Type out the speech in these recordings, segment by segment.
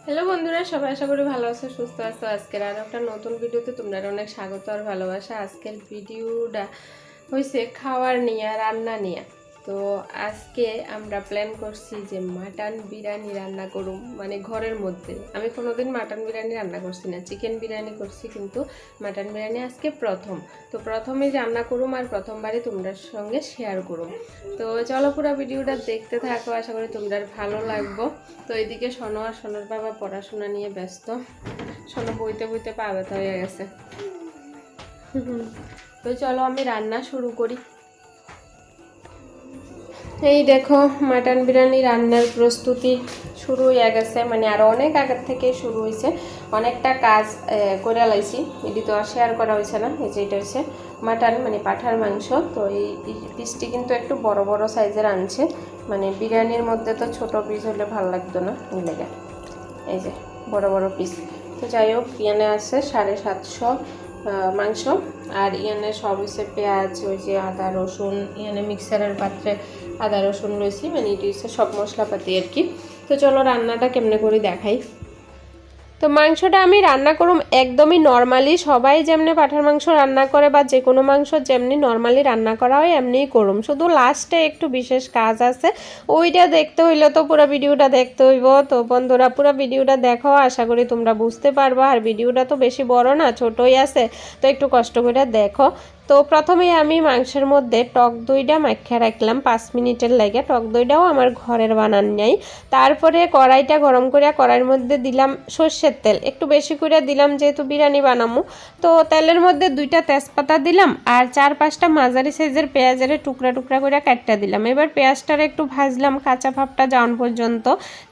Hello বন্ধুরা, সবাই আশা করি ভালো আছো, সুস্থ আছো। আজকের আর একটা নতুন ভিডিওতে তোমরা অনেক স্বাগত আর ভালোবাসা। আজকের ভিডিওটা হয়েছে খাওয়ার নিয়ে, রান্না নিয়ে। তো আজকে আমরা প্ল্যান করছি যে মাটন বিরিয়ানি রান্না করুম, মানে ঘরের মধ্যে। আমি কোনোদিন মাটন বিরিয়ানি রান্না করছি না, চিকেন বিরিয়ানি করছি, কিন্তু মাটন বিরিয়ানি আজকে প্রথম। তো প্রথমেই রান্না করুম আর প্রথমবারই তোমরা সঙ্গে শেয়ার করুম। তো চলো পুরো ভিডিওটা দেখতে থাকো, আশা করি তোমরা ভালো লাগবো। তো এদিকে সোনো আর সোনোর বাবা পড়াশোনা নিয়ে ব্যস্ত। সোনো বইতে বইতে পা ব্যথা হয়ে গেছে। তো চলো আমি রান্না শুরু করি। এই দেখো মাটন বিরিয়ানি রান্নার প্রস্তুতি শুরু হয়ে গেছে, মানে আরও অনেক আগের থেকেই শুরু হয়েছে। অনেকটা কাজ করে লাইছি, এটি তো আর শেয়ার করা হয়েছে না। এই যে এটা হচ্ছে মাটন, মানে পাঠার মাংস। তো এই পিসটি কিন্তু একটু বড় বড় সাইজের আনছে, মানে বিরিয়ানির মধ্যে তো ছোট পিস হলে ভালো লাগতো না, এই লেগে এই যে বড় বড় পিস। তো যাই হোক, ইয়ানে আছে 750 মাংস। আর ইয়ানে সব হচ্ছে পেঁয়াজ, ওই যে আদা রসুন, ইয়ানে মিক্সারের পাত্রে আদা রসুন রয়েছি, মানে এটি হচ্ছে সব মশলাপাতি আর কি। তো চলো রান্নাটা কেমনে করে দেখাই। তো মাংসটা আমি রান্না করুম একদমই নর্মালি, সবাই যেমনি পাঠার মাংস রান্না করে বা যে কোনো মাংস যেমনি নর্মালি রান্না করা হয় এমনিই করুম। শুধু লাস্টে একটু বিশেষ কাজ আছে, ওইটা দেখতে হইলে তো পুরো ভিডিওটা দেখতে হইব। তো বন্ধুরা পুরো ভিডিওটা দেখো, আশা করি তোমরা বুঝতে পারবো। আর ভিডিওটা তো বেশি বড় না, ছোটই আছে, তো একটু কষ্ট করে দেখো। তো প্রথমে আমি মাংসের মধ্যে টক দইটা মাখিয়ে রাখলাম 5 মিনিটের লাগে। টক দইটাও আমার ঘরের বানান নাই। তারপরে কড়াইটা গরম করে কড়াইয়ের মধ্যে দিলাম সর্ষের তেল, একটু বেশি করে দিলাম যেহেতু বিরিয়ানি বানামু। তো তেলের মধ্যে 2টা তেজপাতা দিলাম আর 4-5টা মাঝারি সাইজের পেঁয়াজের টুকরা টুকরা করে কাটটা দিলাম। এবার পেঁয়াজটার একটু ভাজলাম কাঁচা ভাবটা যাওয়ান পর্যন্ত।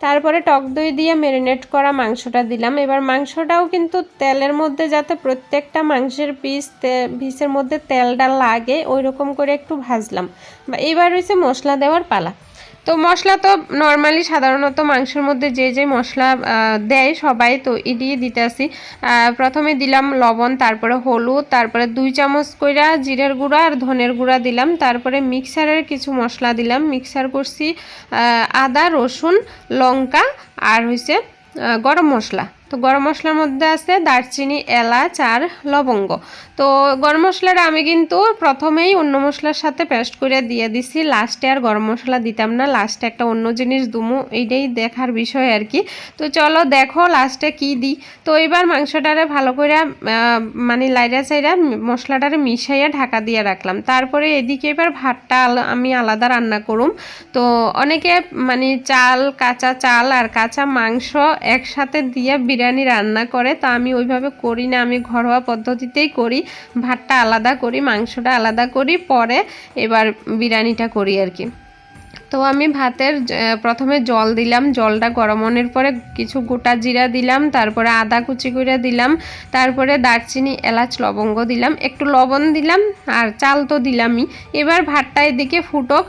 তারপরে টক দই দিয়ে ম্যারিনেট করা মাংসটা দিলাম। এবার মাংসটাও কিন্তু তেলের মধ্যে যাতে প্রত্যেকটা মাংসের পিসের মধ্যে তেলটা লাগে ওই রকম করে একটু ভাজলাম। এবার হচ্ছে মশলা দেওয়ার পালা। তো মশলা তো নর্মালি সাধারণত মাংসের মধ্যে যে যে মশলা দেয় সবাই, তো এটিই দিতে আসি। প্রথমে দিলাম লবণ, তারপরে হলুদ, তারপরে 2 চামচ কইরা জিরের গুঁড়া আর ধনের গুঁড়া দিলাম। তারপরে মিক্সারের কিছু মশলা দিলাম, মিক্সার করছি আদা রসুন লঙ্কা আর হইছে গরম মশলা। তো গরম মশলার মধ্যে আছে দারচিনি, এলাচ আর লবঙ্গ। তো গরম মশলাটা আমি কিন্তু প্রথমেই অন্য মশলার সাথে পেস্ট করে দিয়ে দিছি, লাস্টে আর গরম মশলা দিতাম না, লাস্টে একটা অন্য জিনিস দুমু, এইটাই দেখার বিষয় আর কি। তো চলো দেখো লাস্টে কি দিই। তো এবার মাংসটারে ভালো করে মানে লাইরা চাইরা মশলাটারে মিশাইয়া ঢাকা দিয়ে রাখলাম। তারপরে এদিকে এবার ভাতটা আমি আলাদা রান্না করুম। তো অনেকে মানে কাঁচা চাল আর কাঁচা মাংস একসাথে দিয়ে বিরিয়ানি রান্না করে, তো আমি ওইভাবে করি না, আমি ঘরোয়া পদ্ধতিতেই করি। ভাতটা আলাদা করি, মাংসটা আলাদা করি, পরে এবার বিরিয়ানিটা করি আর কি। তো আমি ভাতের প্রথমে জল দিলাম, জলটা গরমানোর পরে কিছু গোটা জিরা দিলাম, তারপরে আদা কুচি করে দিলাম, তারপরে দারচিনি এলাচ লবঙ্গ দিলাম, একটু লবণ দিলাম আর চাল তো দিলামই। এবার ভাতটা এদিকে ফুটক।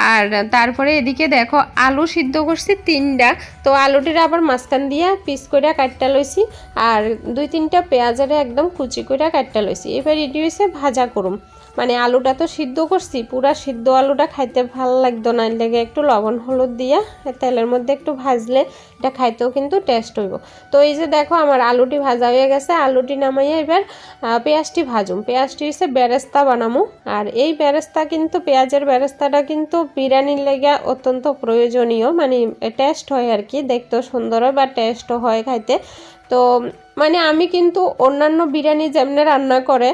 আর তারপরে এদিকে দেখো আলু সিদ্ধ করছি 3টা। তো আলুটির আবার মাঝখান দিয়ে পিস করে কাটটা লইছি আর 2-3টা পেঁয়াজের একদম কুচি করে কাটটা লইছি। এবার এটি হচ্ছে ভাজা করুম, মানে আলুটা তো সিদ্ধ করছি, পুরা সিদ্ধ আলুটা খাইতে ভালো লাগতো না, লেগে একটু লবণ হলুদ দিয়া তেলের মধ্যে একটু ভাজলে এটা খাইতেও কিন্তু টেস্ট হইব। তো এই যে দেখো আমার আলুটি ভাজা হয়ে গেছে, আলুটি নামাইয়া এবার পেঁয়াজটি ভাজুম। পেঁয়াজটি হচ্ছে বেরেস্তা বানামু। আর এই বেরেস্তা কিন্তু পেঁয়াজের বেরেস্তাটা কিন্তু বিরিয়ানির লেগে অত্যন্ত প্রয়োজনীয়, মানে টেস্ট হয় আর কি, দেখতেও সুন্দর হয় বা টেস্টও হয় খাইতে। তো মানে আমি কিন্তু অন্যান্য বিরিয়ানি যেমনে রান্না করে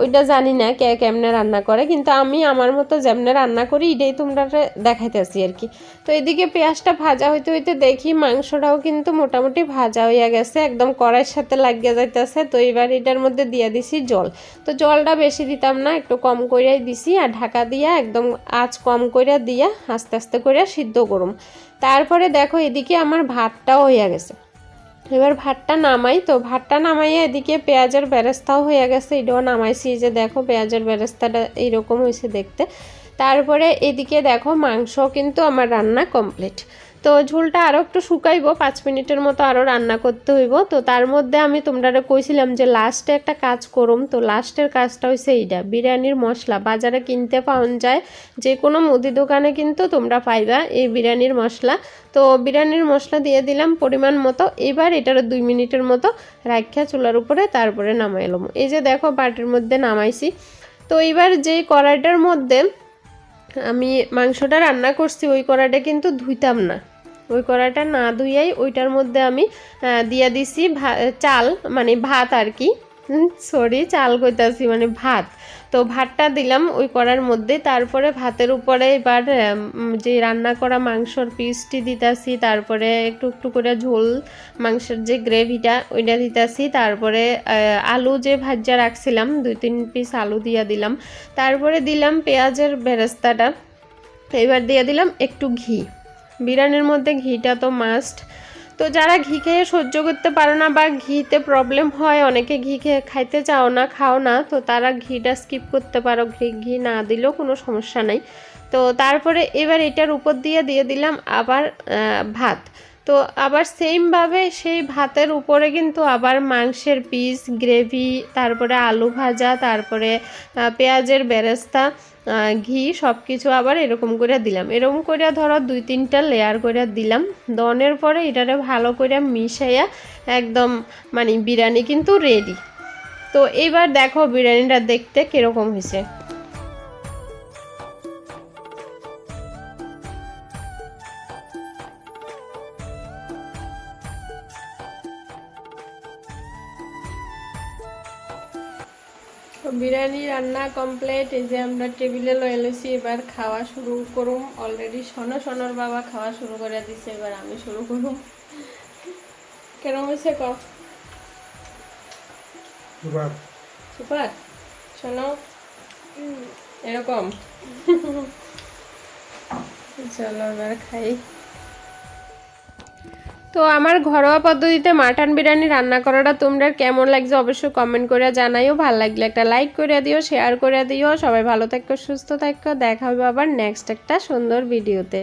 ওইটা জানি না কে কেমনে রান্না করে, কিন্তু আমি আমার মতো যেমনে রান্না করি এটাই তোমরা দেখাইতেছি আর কি। তো এদিকে পেঁয়াজটা ভাজা হইতে হইতে দেখি মাংসটাও কিন্তু মোটামুটি ভাজা হইয়া গেছে, একদম কড়াইয়ের সাথে লাগিয়ে যাইতেছে। তো এবার এটার মধ্যে দিয়ে দিছি জল। তো জলটা বেশি দিতাম না, একটু কম কইরাই দিছি আর ঢাকা দিয়া একদম আঁচ কম কইরা দিয়া আস্তে আস্তে করে সিদ্ধ করুম। তারপরে দেখো এদিকে আমার ভাতটাও হইয়া গেছে। এবার ভাতটা নামাই। তো ভাতটা নামাইয়া এদিকে পেঁয়াজের বেরেস্তাও হয়ে গেছে, এটাও নামাইছি। যে দেখো পেঁয়াজের বেরেস্তাটা এইরকম হয়েছে দেখতে। তারপরে এদিকে দেখো মাংস কিন্তু আমার রান্না কমপ্লিট। তো ঝোলটা আরও একটু শুকাইব, 5 মিনিটের মতো আরও রান্না করতে হইব। তো তার মধ্যে আমি তোমরা কইছিলাম যে লাস্টে একটা কাজ করুম, তো লাস্টের কাজটা হচ্ছে এইটা, বিরিয়ানির মশলা বাজারে কিনতে পাওয়া যায়, যে কোনো মুদি দোকানে কিন্তু তোমরা পাইবা এই বিরিয়ানির মশলা। তো বিরিয়ানির মশলা দিয়ে দিলাম পরিমাণ মতো। এবার এটার 2 মিনিটের মতো রাখা চুলার উপরে, তারপরে নামাইলাম। এই যে দেখো বাটির মধ্যে নামাইছি। তো এবার যেই কড়াইটার মধ্যে আমি মাংসটা রান্না করছি ওই কড়াইটা কিন্তু ধুইতাম না, ওই কড়াইটা না ধুইয়াই ওইটার মধ্যে আমি দিয়া দিছি চাল, মানে ভাত আর কি, সরি চাল কইতাছি মানে ভাত। তো ভাতটা দিলাম ওই কড়ার মধ্যে, তারপরে ভাতের উপরে এবার যে রান্না করা মাংসর পিসটি দিতাছি, তারপরে একটু একটু করে ঝোল মাংসের যে গ্রেভিটা ওইটা দিতাছি, তারপরে আলু যে ভাজা রাখছিলাম 2-3 পিস আলু দিয়া দিলাম, তারপরে দিলাম পেঁয়াজের বেরেস্তাটা, এবার দিয়ে দিলাম একটু ঘি। বিরিয়ানির মধ্যে ঘিটা তো মাস্ট। তো যারা ঘি খেয়ে সহ্য করতে পারো না বা ঘিতে প্রবলেম হয়, অনেকে ঘি খেয়ে খাইতে চাও না, খাও না, তো তারা ঘিটা স্কিপ করতে পারো, ঘি না দিলেও কোনো সমস্যা নাই। তো তারপরে এবার এটার উপর দিয়ে দিলাম আবার ভাত। তো আবার সেমভাবে সেই ভাতের উপরে কিন্তু আবার মাংসের পিস, গ্রেভি, তারপরে আলু ভাজা, তারপরে পেঁয়াজের বেরেস্তা, ঘি সব কিছু আবার এরকম করে দিলাম। এরকম করে ধরো 2-3টা লেয়ার করে দিলাম। দনের পরে এটারে ভালো করে মিশাইয়া একদম মানে বিরিয়ানি কিন্তু রেডি। তো এইবার দেখো বিরিয়ানিটা দেখতে কীরকম হয়েছে। বিরিয়ানি রান্না কমপ্লিট। এই যে আমরা টেবিলে লয়ে লইছি, এবার খাওয়া শুরু করুম। অলরেডি সোনর বাবা খাওয়া শুরু করে দিছে, এবার আমি শুরু করুম। কেন হয়েছে ক সুপার সুপার শোনো এরকম। চলো এবার খাই। তো আমার ঘরোয়া পদ্ধতিতে মাটন বিরিয়ানি রান্না করাটা তোমরা কেমন লাগছে অবশ্যই কমেন্ট করে জানাইও। ভালো লাগলে একটা লাইক করে দিও, শেয়ার করে দিও। সবাই ভালো থাকো, সুস্থ থাকো। দেখা হবে আবার নেক্সট একটা সুন্দর ভিডিওতে।